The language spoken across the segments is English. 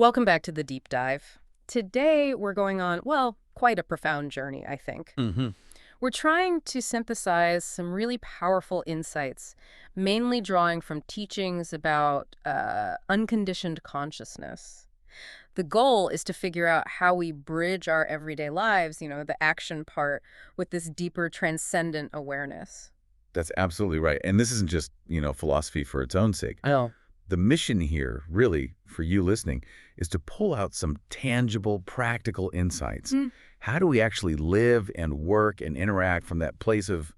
Welcome back to the deep dive. Today we're going on, well, quite a profound journey, I think. Hmm. We're trying to synthesize some really powerful insights, mainly drawing from teachings about unconditioned consciousness. The goal is to figure out how we bridge our everyday lives, the action part, with this deeper transcendent awareness. That's absolutely right. And this isn't just, philosophy for its own sake. Oh. The mission here, really, for you listening, is to pull out some tangible, practical insights. How do we actually live and work and interact from that place of,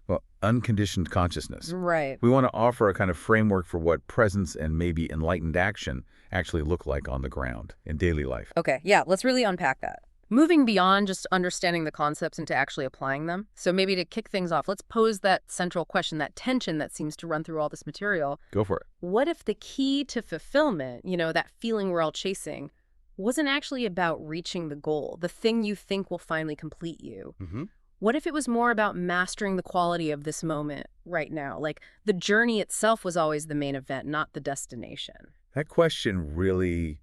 well, unconditioned consciousness? Right. We want to offer a kind of framework for what presence and maybe enlightened action actually look like on the ground in daily life. Okay, yeah, let's really unpack that. Moving beyond just understanding the concepts into actually applying them. So maybe to kick things off, let's pose that central question, that tension that seems to run through all this material. Go for it. What if the key to fulfillment, that feeling we're all chasing, wasn't actually about reaching the goal, the thing you think will finally complete you? What if it was more about mastering the quality of this moment right now? Like the journey itself was always the main event, not the destination. That question really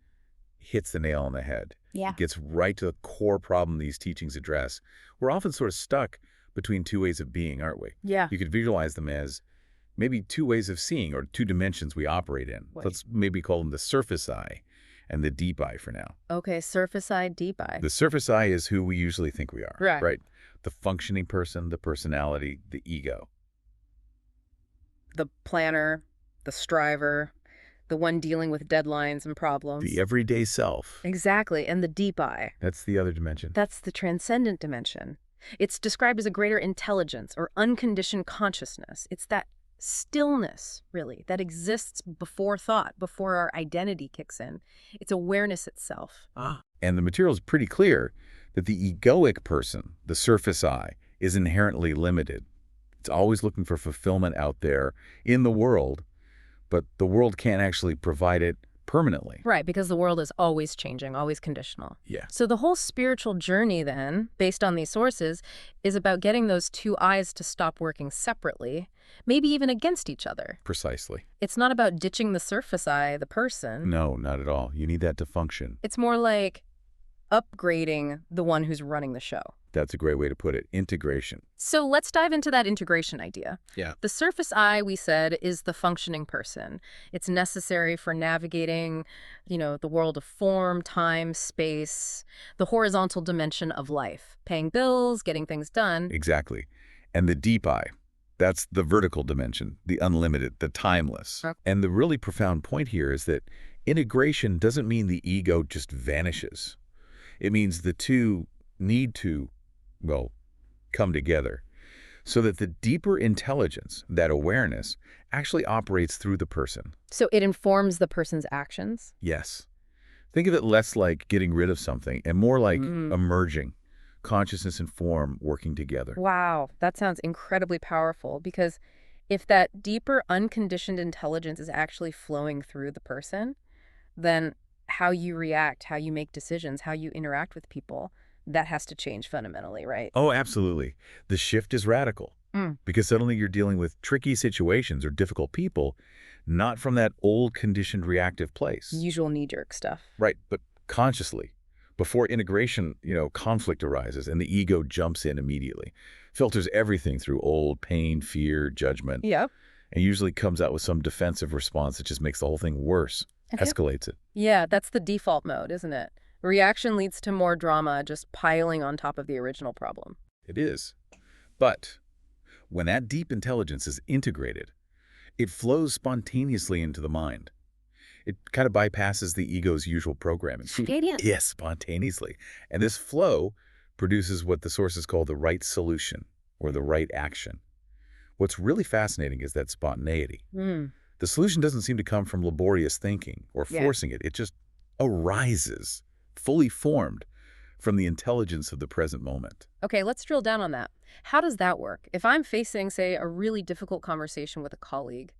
hits the nail on the head. Yeah. It gets right to the core problem these teachings address. We're often sort of stuck between two ways of being, aren't we? Yeah. You could visualize them as maybe two ways of seeing or two dimensions we operate in. Right. Let's maybe call them the surface eye and the deep eye for now. Okay, surface eye, deep eye. The surface eye is who we usually think we are, Right. The functioning person, the personality, the ego. The planner, the striver, the one dealing with deadlines and problems. The everyday self. Exactly, and the deep eye. That's the other dimension. That's the transcendent dimension. It's described as a greater intelligence or unconditioned consciousness. It's that stillness, really, that exists before thought, before our identity kicks in. It's awareness itself. And the material is pretty clear that the egoic person, the surface eye, is inherently limited. It's always looking for fulfillment out there in the world, but the world can't actually provide it permanently. Right, because the world is always changing, always conditional. Yeah. So the whole spiritual journey then, based on these sources, is about getting those two eyes to stop working separately, maybe even against each other. Precisely. It's not about ditching the surface eye, the person. No, not at all. You need that to function. It's more like upgrading the one who's running the show. That's a great way to put it. Integration. So let's dive into that integration idea. Yeah. The surface eye, we said, is the functioning person. It's necessary for navigating, the world of form, time, space, the horizontal dimension of life, paying bills, getting things done. Exactly. And the deep eye, that's the vertical dimension, the unlimited, the timeless. Okay. And the really profound point here is that integration doesn't mean the ego just vanishes. It means the two need to, come together so that the deeper intelligence, that awareness, actually operates through the person. So it informs the person's actions? Yes. Think of it less like getting rid of something and more like emerging, consciousness and form working together. Wow, that sounds incredibly powerful, because if that deeper unconditioned intelligence is actually flowing through the person, then how you react, how you make decisions, how you interact with people, that has to change fundamentally, right? Oh, absolutely. The shift is radical because suddenly you're dealing with tricky situations or difficult people, not from that old conditioned reactive place. Usual knee-jerk stuff. Right, but consciously. Before integration, conflict arises and the ego jumps in immediately, filters everything through old pain, fear, judgment, Yep. and usually comes out with some defensive response that just makes the whole thing worse, escalates it. Yeah, that's the default mode, isn't it? Reaction leads to more drama, just piling on top of the original problem. It is. But when that deep intelligence is integrated, it flows spontaneously into the mind. It kind of bypasses the ego's usual programming. Yes, spontaneously. And this flow produces what the sources call the right solution or the right action. What's really fascinating is that spontaneity. The solution doesn't seem to come from laborious thinking or forcing it. It just arises, fully formed from the intelligence of the present moment. Okay, let's drill down on that. How does that work? If I'm facing, say, a really difficult conversation with a colleague,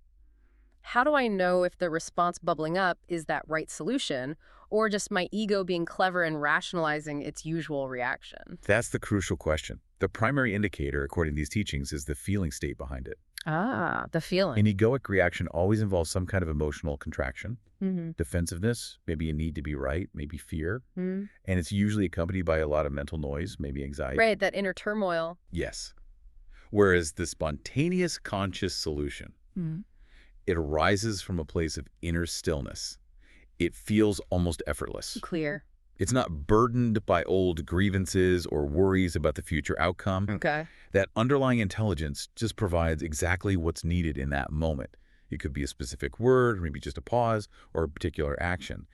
how do I know if the response bubbling up is that right solution, or just my ego being clever and rationalizing its usual reaction? That's the crucial question. The primary indicator, according to these teachings, is the feeling state behind it. Ah, the feeling. An egoic reaction always involves some kind of emotional contraction, Mm-hmm. defensiveness, maybe a need to be right, maybe fear, and it's usually accompanied by a lot of mental noise, maybe anxiety. Right, that inner turmoil. Yes. Whereas the spontaneous conscious solution, Mm. it arises from a place of inner stillness. It feels almost effortless. Clear. It's not burdened by old grievances or worries about the future outcome. Okay. That underlying intelligence just provides exactly what's needed in that moment. It could be a specific word, maybe just a pause, or a particular action.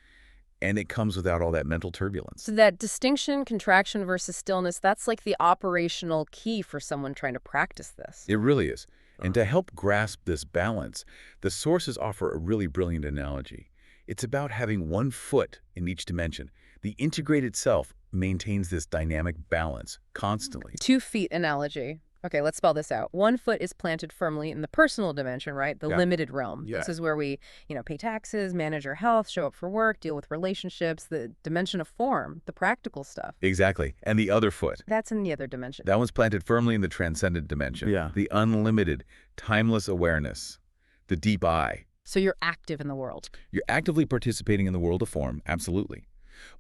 And it comes without all that mental turbulence. So that distinction, contraction versus stillness, that's like the operational key for someone trying to practice this. It really is. And to help grasp this balance, the sources offer a really brilliant analogy. It's about having one foot in each dimension. The integrated self maintains this dynamic balance constantly. 2 feet analogy. Okay, let's spell this out. 1 foot is planted firmly in the personal dimension, right? The Yeah. limited realm. Yeah. This is where we, pay taxes, manage our health, show up for work, deal with relationships, the dimension of form, the practical stuff. Exactly. And the other foot, That's in the other dimension. that one's planted firmly in the transcendent dimension. Yeah. The unlimited, timeless awareness, the deep I. So you're active in the world. You're actively participating in the world of form, absolutely.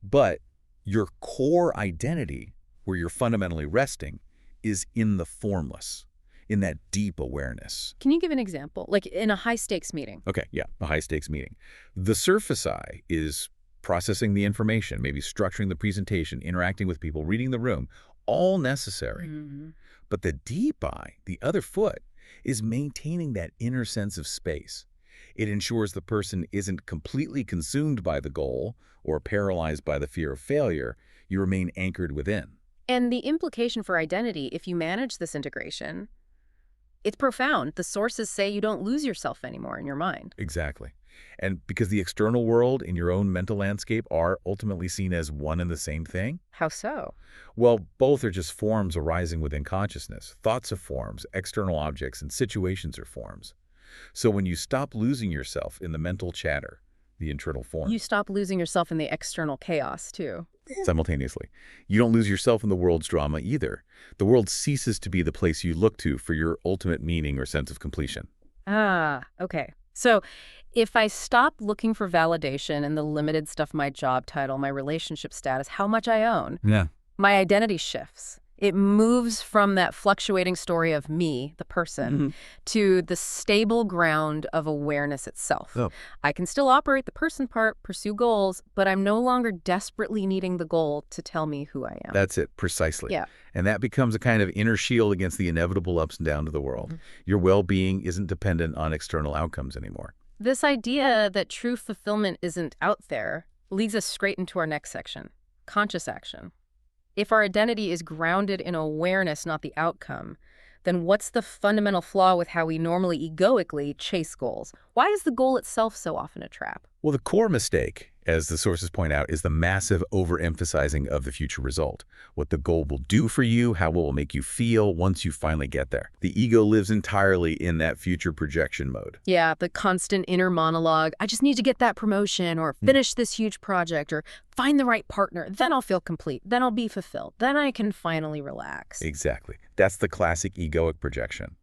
But your core identity, where you're fundamentally resting, is in the formless, in that deep awareness. Can you give an example? Like in a high-stakes meeting. Okay, yeah, a high-stakes meeting. The surface I is processing the information, maybe structuring the presentation, interacting with people, reading the room, all necessary. Mm-hmm. But the deep I, the other foot, is maintaining that inner sense of space. It ensures the person isn't completely consumed by the goal or paralyzed by the fear of failure. You remain anchored within. And the implication for identity, if you manage this integration, it's profound. The sources say you don't lose yourself anymore in your mind. Exactly. And because the external world and your own mental landscape are ultimately seen as one and the same thing, How so? well, both are just forms arising within consciousness. Thoughts are forms, external objects, and situations are forms. So when you stop losing yourself in the mental chatter, the internal form, You stop losing yourself in the external chaos, too. simultaneously, you don't lose yourself in the world's drama either. The world ceases to be the place you look to for your ultimate meaning or sense of completion. Ah, okay. So if I stop looking for validation in the limited stuff, my job title, my relationship status, how much I own, Yeah. my identity shifts. It moves from that fluctuating story of me, the person, to the stable ground of awareness itself. Oh. I can still operate the person part, pursue goals, but I'm no longer desperately needing the goal to tell me who I am. That's it, precisely. Yeah. And that becomes a kind of inner shield against the inevitable ups and downs of the world. Your well-being isn't dependent on external outcomes anymore. This idea that true fulfillment isn't out there leads us straight into our next section, conscious action. If our identity is grounded in awareness, not the outcome, then what's the fundamental flaw with how we normally egoically chase goals? Why is the goal itself so often a trap? Well, the core mistake, as the sources point out, is the massive overemphasizing of the future result. What the goal will do for you, how it will make you feel once you finally get there. The ego lives entirely in that future projection mode. Yeah, the constant inner monologue, I just need to get that promotion or finish this huge project or find the right partner, then I'll feel complete, then I'll be fulfilled, then I can finally relax. Exactly. That's the classic egoic projection.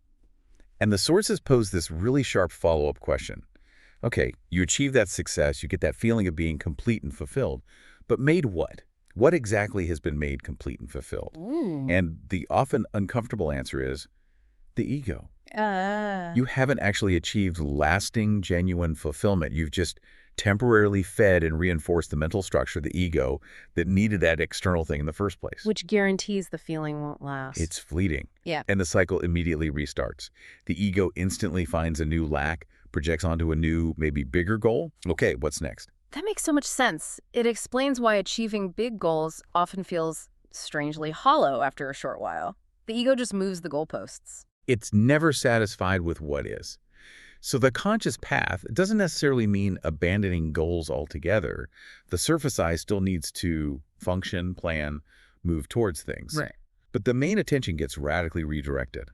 And the sources pose this really sharp follow-up question. Okay, you achieve that success, you get that feeling of being complete and fulfilled, but made what? What exactly has been made complete and fulfilled? And the often uncomfortable answer is the ego. You haven't actually achieved lasting, genuine fulfillment. You've just temporarily fed and reinforced the mental structure, the ego, that needed that external thing in the first place. Which guarantees the feeling won't last. It's fleeting. Yeah. And the cycle immediately restarts. The ego instantly finds a new lack, projects onto a new, maybe bigger goal. Okay, what's next? That makes so much sense. It explains why achieving big goals often feels strangely hollow after a short while. The ego just moves the goalposts. It's never satisfied with what is. So the conscious path doesn't necessarily mean abandoning goals altogether. The surface I still needs to function, plan, move towards things. Right. But the main attention gets radically redirected.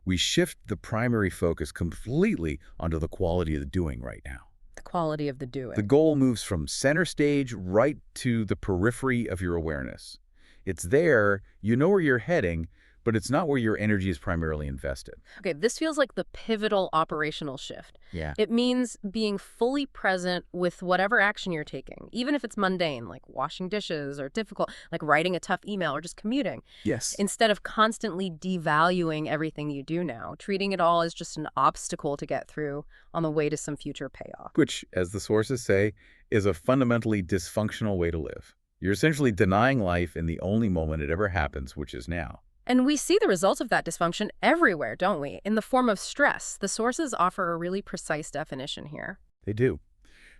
We shift the primary focus completely onto the quality of the doing right now. The quality of the doing. The goal moves from center stage right to the periphery of your awareness. It's there, you know where you're heading, but but it's not where your energy is primarily invested. Okay, this feels like the pivotal operational shift. Yeah. It means being fully present with whatever action you're taking, even if it's mundane, like washing dishes, or difficult, like writing a tough email or just commuting, Yes. instead of constantly devaluing everything you do now, treating it all as just an obstacle to get through on the way to some future payoff. Which, as the sources say, is a fundamentally dysfunctional way to live. You're essentially denying life in the only moment it ever happens, which is now. And we see the results of that dysfunction everywhere, don't we? In the form of stress. The sources offer a really precise definition here. They do.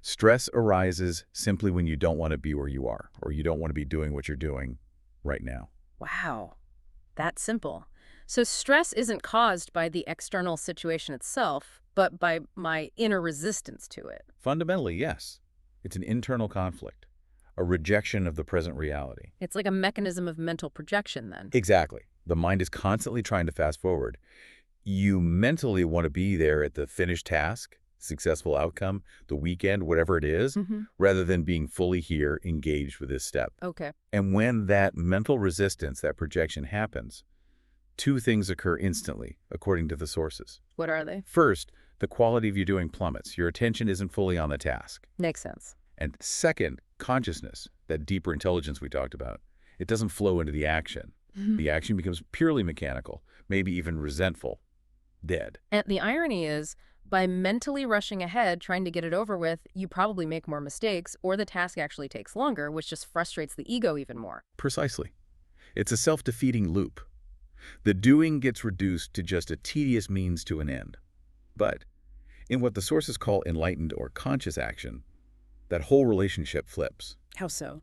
Stress arises simply when you don't want to be where you are, or you don't want to be doing what you're doing right now. Wow, that's simple. So stress isn't caused by the external situation itself, but by my inner resistance to it. Fundamentally, yes. It's an internal conflict, a rejection of the present reality. It's like a mechanism of mental projection then. Exactly. The mind is constantly trying to fast forward. You mentally want to be there at the finished task, successful outcome, the weekend, whatever it is, rather than being fully here, engaged with this step. Okay. And when that mental resistance, that projection happens, two things occur instantly, according to the sources. What are they? First, the quality of your doing plummets. Your attention isn't fully on the task. Makes sense. And second, consciousness, that deeper intelligence we talked about. It doesn't flow into the action. The action becomes purely mechanical, maybe even resentful, dead. And the irony is, by mentally rushing ahead, trying to get it over with, you probably make more mistakes, or the task actually takes longer, which just frustrates the ego even more. Precisely. It's a self-defeating loop. The doing gets reduced to just a tedious means to an end. But in what the sources call enlightened or conscious action, that whole relationship flips. How so?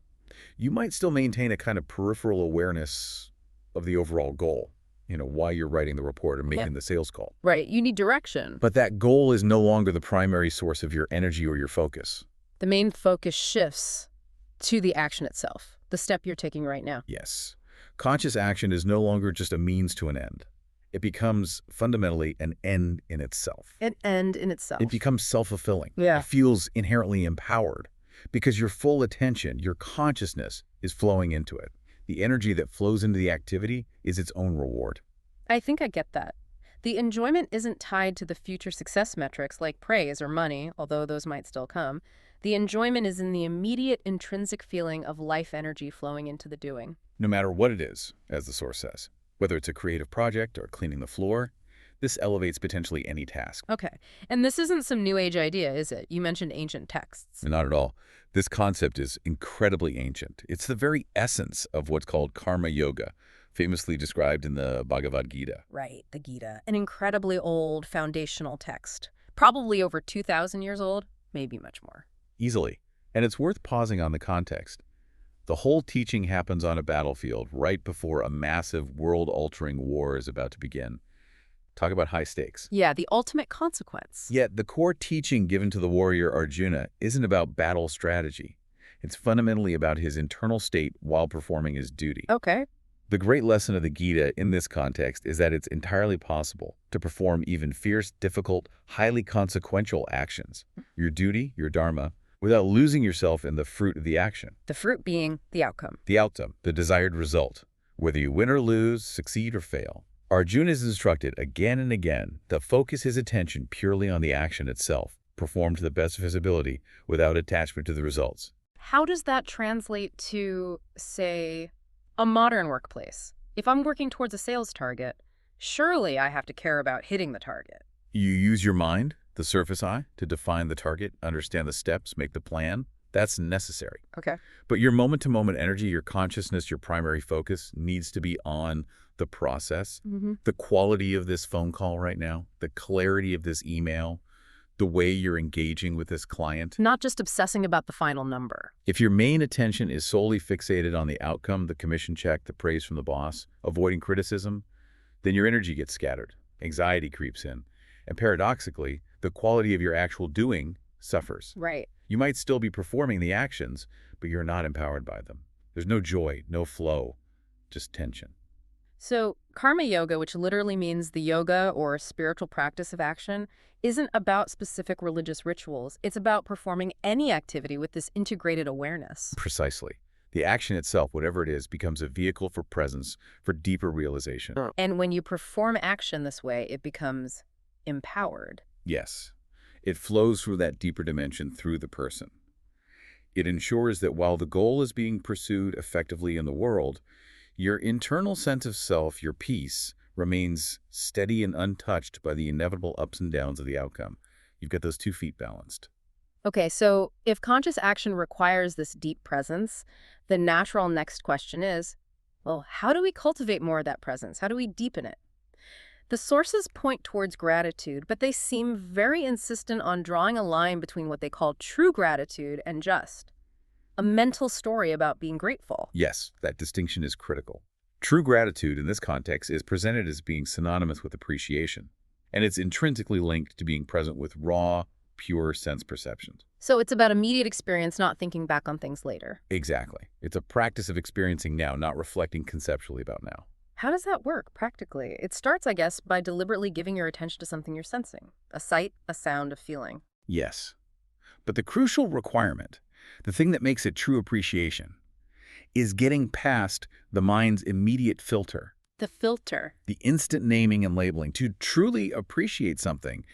You might still maintain a kind of peripheral awareness of the overall goal, why you're writing the report or making the sales call. Right, you need direction. But that goal is no longer the primary source of your energy or your focus. The main focus shifts to the action itself, the step you're taking right now. Yes. Conscious action is no longer just a means to an end. It becomes fundamentally an end in itself. An end in itself. It becomes self-fulfilling. Yeah. It feels inherently empowered because your full attention, your consciousness is flowing into it. The energy that flows into the activity is its own reward. I think I get that. The enjoyment isn't tied to the future success metrics like praise or money, although those might still come. The enjoyment is in the immediate intrinsic feeling of life energy flowing into the doing. No matter what it is, as the source says, whether it's a creative project or cleaning the floor, this elevates potentially any task. Okay. And this isn't some new age idea, is it? You mentioned ancient texts. Not at all. This concept is incredibly ancient. It's the very essence of what's called karma yoga, famously described in the Bhagavad Gita. Right, the Gita. An incredibly old foundational text. Probably over 2,000 years old, maybe much more. Easily. And it's worth pausing on the context. The whole teaching happens on a battlefield right before a massive world-altering war is about to begin. Talk about high stakes. Yeah, the ultimate consequence. Yet the core teaching given to the warrior Arjuna isn't about battle strategy. It's fundamentally about his internal state while performing his duty. Okay. The great lesson of the Gita in this context is that it's entirely possible to perform even fierce, difficult, highly consequential actions, your duty, your dharma, without losing yourself in the fruit of the action. The fruit being the outcome. The outcome, the desired result, whether you win or lose, succeed or fail. Arjuna is instructed again and again to focus his attention purely on the action itself, performed to the best of his ability without attachment to the results. How does that translate to, say, a modern workplace? If I'm working towards a sales target, surely I have to care about hitting the target. You use your mind, the surface eye, to define the target, understand the steps, make the plan. That's necessary. Okay. But your moment-to-moment energy, your consciousness, your primary focus needs to be on the process, the quality of this phone call right now, the clarity of this email, the way you're engaging with this client. Not just obsessing about the final number. If your main attention is solely fixated on the outcome, the commission check, the praise from the boss, avoiding criticism, then your energy gets scattered, anxiety creeps in, and paradoxically, the quality of your actual doing suffers. Right. You might still be performing the actions, but you're not empowered by them. There's no joy, no flow, just tension. So karma yoga, which literally means the yoga or spiritual practice of action, isn't about specific religious rituals. It's about performing any activity with this integrated awareness. Precisely. The action itself, whatever it is, becomes a vehicle for presence, for deeper realization. And when you perform action this way, it becomes empowered. Yes, it flows through that deeper dimension through the person. It ensures that while the goal is being pursued effectively in the world, your internal sense of self, your peace, remains steady and untouched by the inevitable ups and downs of the outcome. You've got those 2 feet balanced. Okay, so if conscious action requires this deep presence, the natural next question is, well, how do we cultivate more of that presence? How do we deepen it? The sources point towards gratitude, but they seem very insistent on drawing a line between what they call true gratitude and just a mental story about being grateful. Yes, that distinction is critical. True gratitude in this context is presented as being synonymous with appreciation, and it's intrinsically linked to being present with raw, pure sense perceptions. So it's about immediate experience, not thinking back on things later. Exactly. It's a practice of experiencing now, not reflecting conceptually about now. How does that work practically? It starts, I guess, by deliberately giving your attention to something you're sensing. A sight, a sound, a feeling. Yes. But the crucial requirement, the thing that makes it true appreciation, is getting past the mind's immediate filter, The filter. the instant naming and labeling. To truly appreciate something,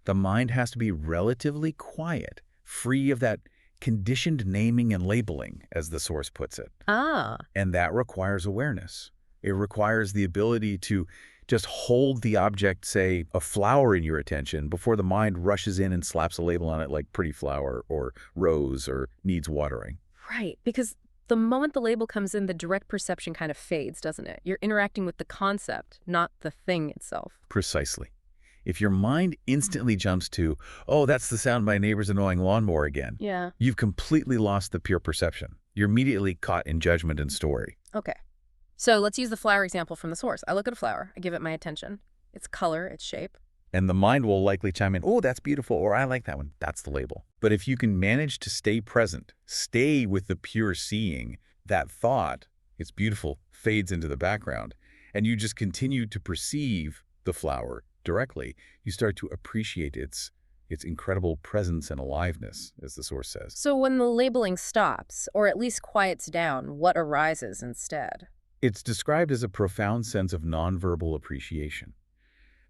the mind has to be relatively quiet, free of that conditioned naming and labeling, as the source puts it. Ah, And that requires awareness. It requires the ability to just hold the object, say, a flower in your attention before the mind rushes in and slaps a label on it like pretty flower or rose or needs watering. right. Because the moment the label comes in, the direct perception kind of fades, doesn't it? You're interacting with the concept, not the thing itself. Precisely. If your mind instantly jumps to, oh, that's the sound of my neighbor's annoying lawnmower again, Yeah. you've completely lost the pure perception. You're immediately caught in judgment and story. Okay. So let's use the flower example from the source. I look at a flower. I give it my attention. Its color, its shape. And the mind will likely chime in, oh, that's beautiful, or I like that one. That's the label. But if you can manage to stay present, stay with the pure seeing, that thought, it's beautiful, fades into the background, and you just continue to perceive the flower directly, you start to appreciate its incredible presence and aliveness, as the source says. So when the labeling stops, or at least quiets down, what arises instead? It's described as a profound sense of nonverbal appreciation.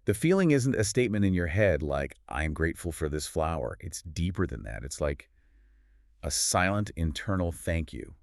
The feeling isn't a statement in your head like, I'm grateful for this flower. It's deeper than that. It's like a silent internal thank you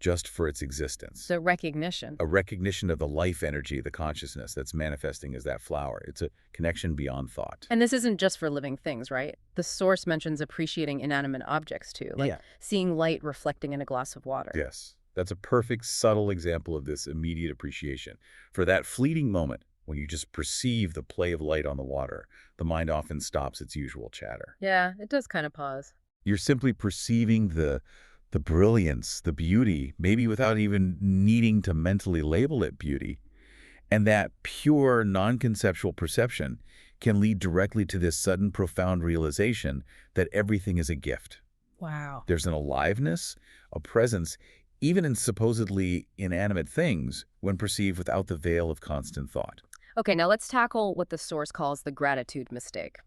just for its existence. The recognition. A recognition of the life energy, the consciousness that's manifesting as that flower. It's a connection beyond thought. And this isn't just for living things, right? The source mentions appreciating inanimate objects too, like Yeah. seeing light reflecting in a glass of water. Yes. That's a perfect, subtle example of this immediate appreciation. For that fleeting moment, when you just perceive the play of light on the water, the mind often stops its usual chatter. Yeah, it does kind of pause. You're simply perceiving the brilliance, the beauty, maybe without even needing to mentally label it beauty. And that pure, non-conceptual perception can lead directly to this sudden, profound realization that everything is a gift. Wow. There's an aliveness, a presence, even in supposedly inanimate things, when perceived without the veil of constant thought. Okay, now let's tackle what the source calls the gratitude mistake.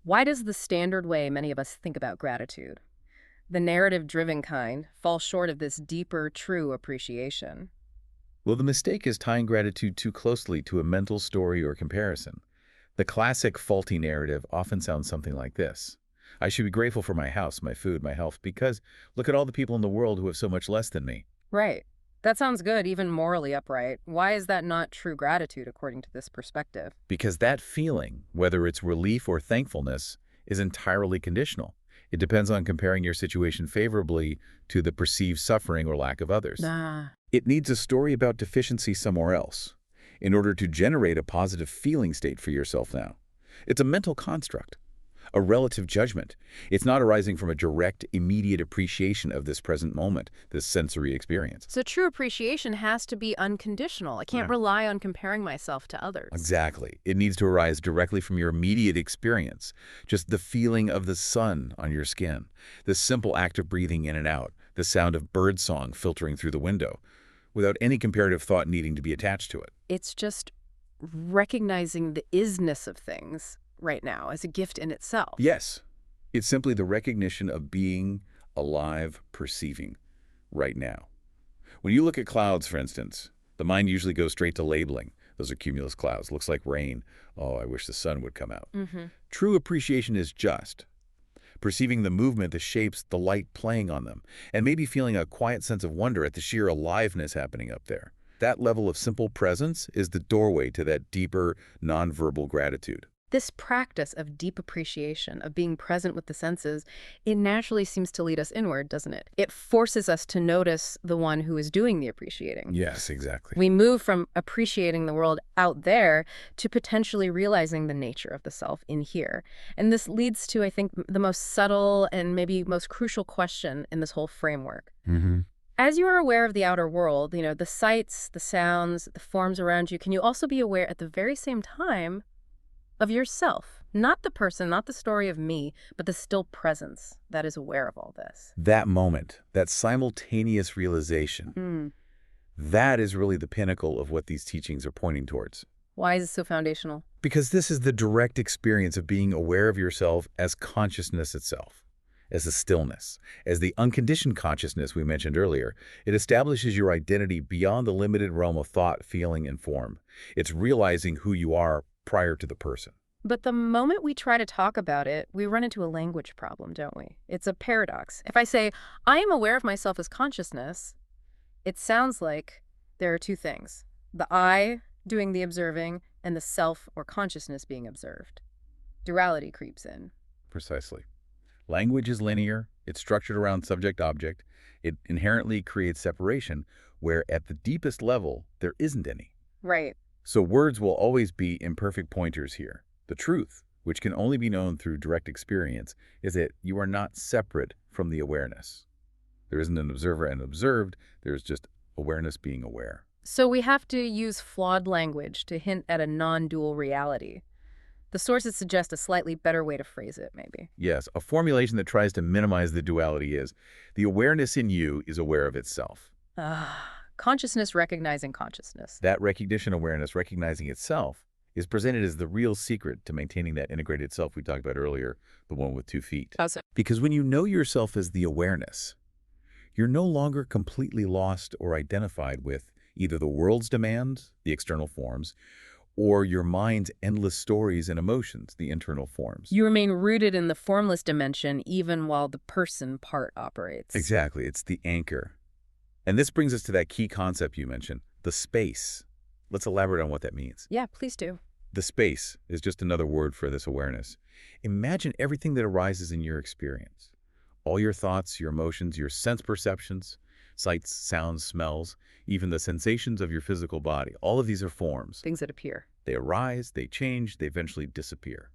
Why does the standard way many of us think about gratitude, the narrative-driven kind, fall short of this deeper, true appreciation? Well, the mistake is tying gratitude too closely to a mental story or comparison. The classic faulty narrative often sounds something like this. I should be grateful for my house, my food, my health, because look at all the people in the world who have so much less than me. Right. That sounds good, even morally upright. Why is that not true gratitude according to this perspective? Because that feeling, whether it's relief or thankfulness, is entirely conditional. It depends on comparing your situation favorably to the perceived suffering or lack of others. Nah. It needs a story about deficiency somewhere else in order to generate a positive feeling state for yourself now. It's a mental construct, a relative judgment. It's not arising from a direct, immediate appreciation of this present moment, this sensory experience. So true appreciation has to be unconditional. I can't rely on comparing myself to others. Exactly. It needs to arise directly from your immediate experience, just the feeling of the sun on your skin, the simple act of breathing in and out, the sound of birdsong filtering through the window, without any comparative thought needing to be attached to it. It's just recognizing the isness of things right now as a gift in itself. Yes, it's simply the recognition of being alive, perceiving. right now. When you look at clouds, for instance, the mind usually goes straight to labeling. Those are cumulus clouds. Looks like rain. Oh, I wish the sun would come out. Mm-hmm. True appreciation is just perceiving the movement, the shapes, the light playing on them, and maybe feeling a quiet sense of wonder at the sheer aliveness happening up there. That level of simple presence is the doorway to that deeper, nonverbal gratitude. This practice of deep appreciation, of being present with the senses, it naturally seems to lead us inward, doesn't it? It forces us to notice the one who is doing the appreciating. Yes, exactly. We move from appreciating the world out there to potentially realizing the nature of the self in here. And this leads to, I think, the most subtle and maybe most crucial question in this whole framework. Mm-hmm. As you are aware of the outer world, the sights, the sounds, the forms around you, can you also be aware at the very same time of yourself? Not the person, not the story of me, but the still presence that is aware of all this. That moment, that simultaneous realization, that is really the pinnacle of what these teachings are pointing towards. Why is it so foundational? Because this is the direct experience of being aware of yourself as consciousness itself, as a stillness, as the unconditioned consciousness we mentioned earlier. It establishes your identity beyond the limited realm of thought, feeling, and form. It's realizing who you are prior to the person. But the moment we try to talk about it, we run into a language problem, don't we? It's a paradox. If I say, I am aware of myself as consciousness, it sounds like there are two things: the I doing the observing and the self or consciousness being observed. Duality creeps in. Precisely. Language is linear. It's structured around subject-object. It inherently creates separation, where at the deepest level, there isn't any. Right. So words will always be imperfect pointers here. The truth, which can only be known through direct experience, is that you are not separate from the awareness. There isn't an observer and observed. There's just awareness being aware. So we have to use flawed language to hint at a non-dual reality. The sources suggest a slightly better way to phrase it, maybe. Yes, a formulation that tries to minimize the duality is, the awareness in you is aware of itself. Consciousness recognizing consciousness. That recognition awareness, recognizing itself, is presented as the real secret to maintaining that integrated self we talked about earlier, the one with 2 feet. Awesome. Because when you know yourself as the awareness, you're no longer completely lost or identified with either the world's demands, the external forms, or your mind's endless stories and emotions, the internal forms. You remain rooted in the formless dimension even while the person part operates. Exactly. It's the anchor. And this brings us to that key concept you mentioned, the space. Let's elaborate on what that means. Yeah, please do. The space is just another word for this awareness. Imagine everything that arises in your experience. All your thoughts, your emotions, your sense perceptions, sights, sounds, smells, even the sensations of your physical body. All of these are forms. Things that appear. They arise, they change, they eventually disappear.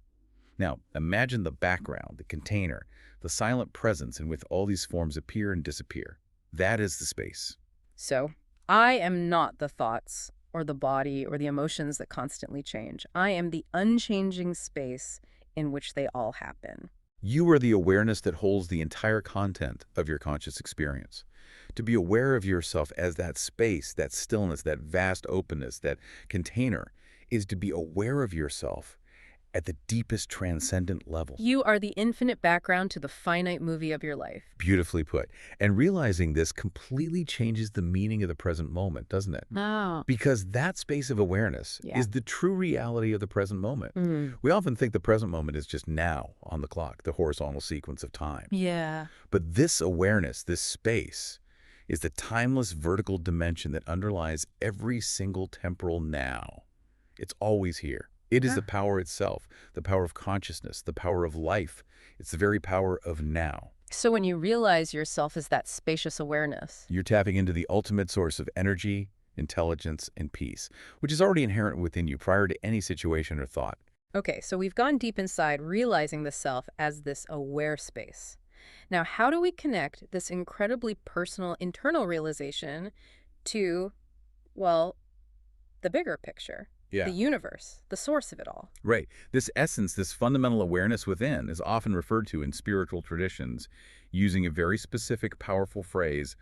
Now, imagine the background, the container, the silent presence in which all these forms appear and disappear. That is the space. So, I am not the thoughts or the body or the emotions that constantly change. I am the unchanging space in which they all happen. You are the awareness that holds the entire content of your conscious experience. To be aware of yourself as that space, that stillness, that vast openness, that container, is to be aware of yourself at the deepest transcendent level. You are the infinite background to the finite movie of your life. Beautifully put. And realizing this completely changes the meaning of the present moment, doesn't it? Oh. Because that space of awareness is the true reality of the present moment. We often think the present moment is just now on the clock, the horizontal sequence of time. Yeah. But this awareness, this space, is the timeless vertical dimension that underlies every single temporal now. It's always here. It is the power itself, the power of consciousness, the power of life. It's the very power of now. So when you realize yourself as that spacious awareness, You're tapping into the ultimate source of energy, intelligence, and peace, which is already inherent within you prior to any situation or thought. okay, so we've gone deep inside, realizing the self as this aware space. Now, how do we connect this incredibly personal internal realization to, well, the bigger picture? Yeah. The universe, the source of it all. Right. This essence, this fundamental awareness within is often referred to in spiritual traditions using a very specific, powerful phrase,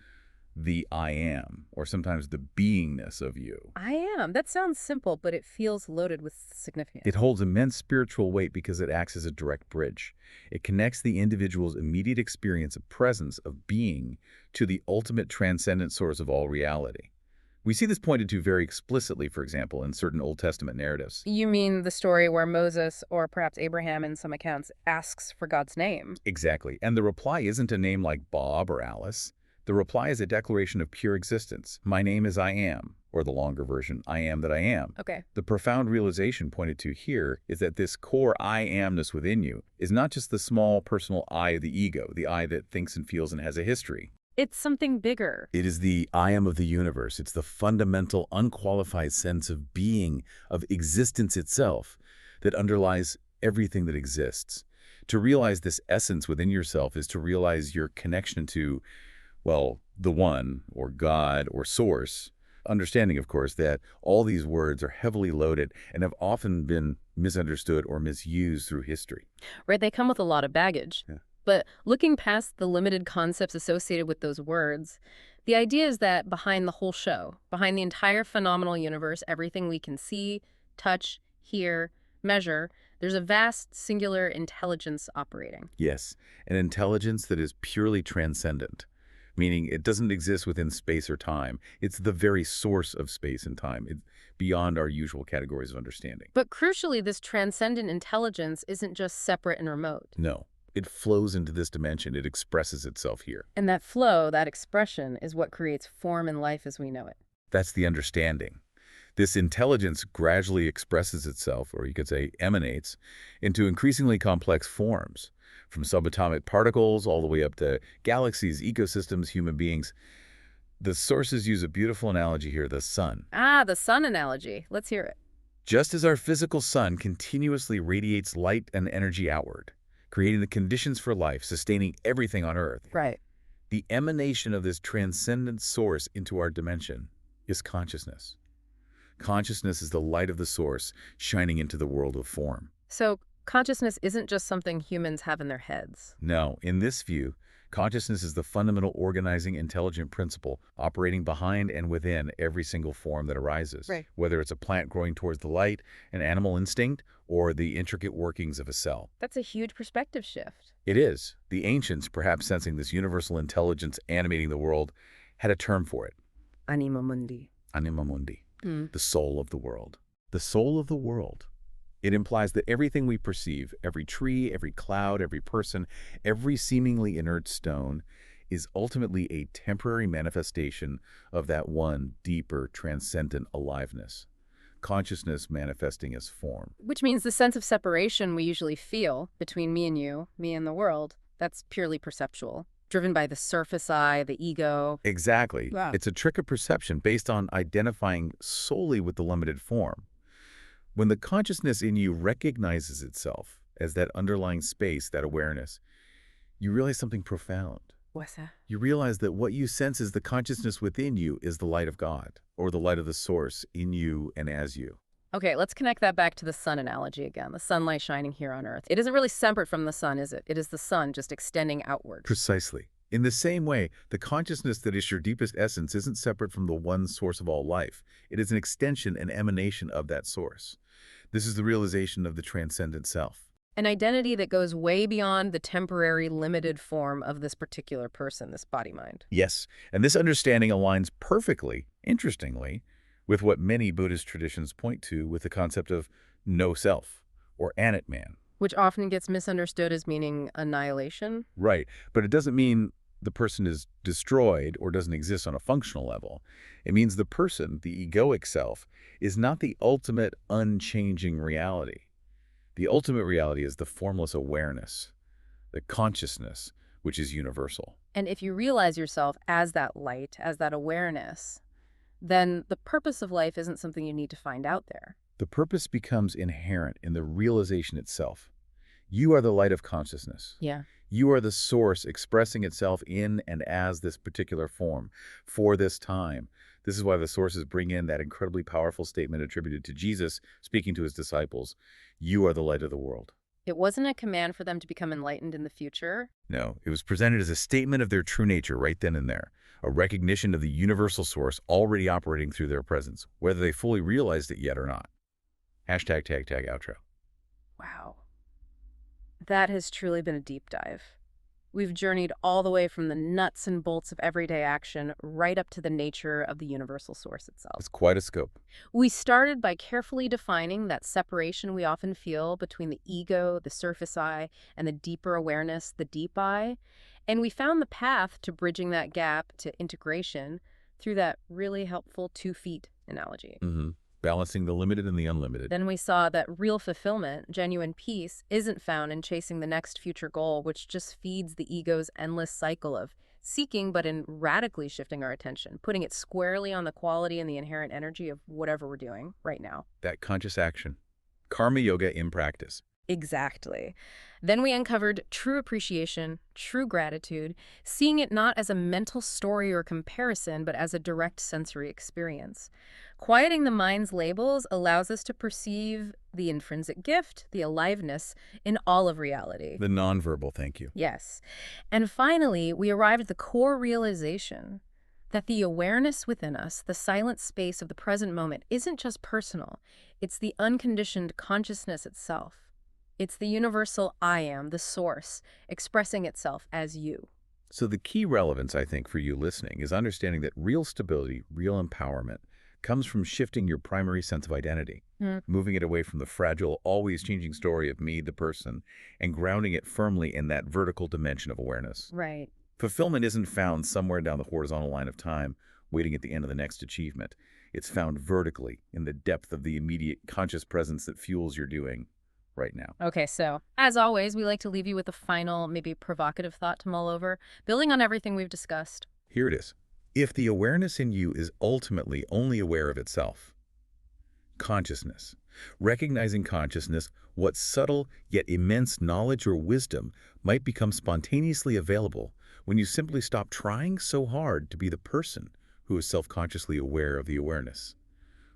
the I am, or sometimes the beingness of you. I am. That sounds simple, but it feels loaded with It significance. holds immense spiritual weight because it acts as a direct bridge. It connects the individual's immediate experience of presence, of being, to the ultimate transcendent source of all reality. We see this pointed to very explicitly, for example, in certain Old Testament narratives. You mean the story where Moses, or perhaps Abraham in some accounts, asks for God's name? Exactly. And the reply isn't a name like Bob or Alice. The reply is a declaration of pure existence. My name is I am, or the longer version, I am that I am. Okay. The profound realization pointed to here is that this core I amness within you is not just the small personal I of the ego, the I that thinks and feels and has a history. It's something bigger. It is the I am of the universe. It's the fundamental, unqualified sense of being, of existence itself, that underlies everything that exists. To realize this essence within yourself is to realize your connection to, well, the One, or God, or Source. Understanding, of course, that all these words are heavily loaded and have often been misunderstood or misused through history. Right, they come with a lot of baggage. Yeah. But looking past the limited concepts associated with those words, the idea is that behind the whole show, behind the entire phenomenal universe, everything we can see, touch, hear, measure, there's a vast singular intelligence operating. Yes, an intelligence that is purely transcendent, meaning it doesn't exist within space or time. It's the very source of space and time. It's beyond our usual categories of understanding. But crucially, this transcendent intelligence isn't just separate and remote. No, it flows into this dimension. It expresses itself here. And that flow, that expression, is what creates form and life as we know it. That's the understanding. This intelligence gradually expresses itself, or you could say emanates, into increasingly complex forms, from subatomic particles all the way up to galaxies, ecosystems, human beings. The sources use a beautiful analogy here, the sun. Ah, the sun analogy. Let's hear it. Just as our physical sun continuously radiates light and energy outward, creating the conditions for life, sustaining everything on Earth, Right. the emanation of this transcendent source into our dimension is consciousness. Consciousness is the light of the source shining into the world of form. So consciousness isn't just something humans have in their heads. No, in this view, consciousness is the fundamental organizing intelligent principle operating behind and within every single form that arises, Right. whether it's a plant growing towards the light, an animal instinct, or the intricate workings of a cell. That's a huge perspective shift. It is. The ancients, perhaps sensing this universal intelligence animating the world, had a term for it, Anima mundi. anima mundi, Hmm. the soul of the world. The soul of the world. It implies that everything we perceive, every tree, every cloud, every person, every seemingly inert stone, is ultimately a temporary manifestation of that one deeper, transcendent aliveness. Consciousness manifesting as form. Which means the sense of separation we usually feel between me and you, me and the world, that's purely perceptual, driven by the surface eye, the ego. Exactly. Wow. It's a trick of perception based on identifying solely with the limited form. When the consciousness in you recognizes itself as that underlying space, that awareness, you realize something profound. What's that? You realize that what you sense is the consciousness within you is the light of God, or the light of the source in you and as you. Okay, let's connect that back to the sun analogy again, the sunlight shining here on Earth. It isn't really separate from the sun, is it? It is the sun just extending outward. Precisely. In the same way, the consciousness that is your deepest essence isn't separate from the one source of all life. It is an extension and emanation of that source. This is the realization of the transcendent self. An identity that goes way beyond the temporary, limited form of this particular person, this body-mind. Yes, and this understanding aligns perfectly, interestingly, with what many Buddhist traditions point to with the concept of no self, or anatman. Which often gets misunderstood as meaning annihilation. Right, but it doesn't mean the person is destroyed or doesn't exist on a functional level. It means the person, the egoic self, is not the ultimate unchanging reality. The ultimate reality is the formless awareness, the consciousness, which is universal. And if you realize yourself as that light, as that awareness, then the purpose of life isn't something you need to find out there. The purpose becomes inherent in the realization itself. You are the light of consciousness. Yeah. You are the source expressing itself in and as this particular form for this time. This is why the sources bring in that incredibly powerful statement attributed to Jesus speaking to his disciples. You are the light of the world. It wasn't a command for them to become enlightened in the future. No, it was presented as a statement of their true nature right then and there, a recognition of the universal source already operating through their presence, whether they fully realized it yet or not. Hashtag tag tag outro. Wow. That has truly been a deep dive. We've journeyed all the way from the nuts and bolts of everyday action right up to the nature of the universal source itself. It's quite a scope. We started by carefully defining that separation we often feel between the ego, the surface I, and the deeper awareness, the deep I. And we found the path to bridging that gap to integration through that really helpful 2 feet analogy. Balancing the limited and the unlimited. Then we saw that real fulfillment, genuine peace, isn't found in chasing the next future goal, which just feeds the ego's endless cycle of seeking, but in radically shifting our attention, putting it squarely on the quality and the inherent energy of whatever we're doing right now. That conscious action. Karma yoga in practice. Exactly. Then we uncovered true appreciation, true gratitude, seeing it not as a mental story or comparison, but as a direct sensory experience. Quieting the mind's labels allows us to perceive the intrinsic gift, the aliveness, in all of reality. The nonverbal thank you. Yes. And finally, we arrived at the core realization that the awareness within us, the silent space of the present moment, isn't just personal. It's the unconditioned consciousness itself. It's the universal I am, the source, expressing itself as you. So the key relevance, I think, for you listening is understanding that real stability, real empowerment, comes from shifting your primary sense of identity, moving it away from the fragile, always changing story of me, the person, and grounding it firmly in that vertical dimension of awareness. Right. Fulfillment isn't found somewhere down the horizontal line of time, waiting at the end of the next achievement. It's found vertically in the depth of the immediate conscious presence that fuels your doing right now. Okay, so as always, we like to leave you with a final, maybe provocative thought to mull over, building on everything we've discussed. Here it is. If the awareness in you is ultimately only aware of itself, consciousness, recognizing consciousness, what subtle yet immense knowledge or wisdom might become spontaneously available when you simply stop trying so hard to be the person who is self-consciously aware of the awareness.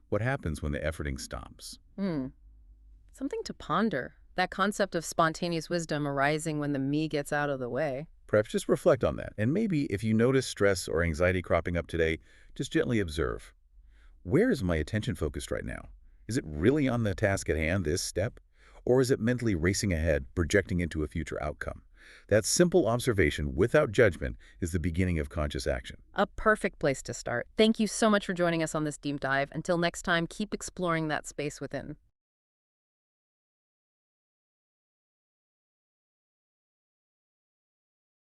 What happens when the efforting stops? Something to ponder. That concept of spontaneous wisdom arising when the me gets out of the way. Perhaps just reflect on that, and maybe if you notice stress or anxiety cropping up today, just gently observe. Where is my attention focused right now? Is it really on the task at hand, this step? Or is it mentally racing ahead, projecting into a future outcome? That simple observation, without judgment, is the beginning of conscious action. A perfect place to start. Thank you so much for joining us on this deep dive. Until next time, keep exploring that space within.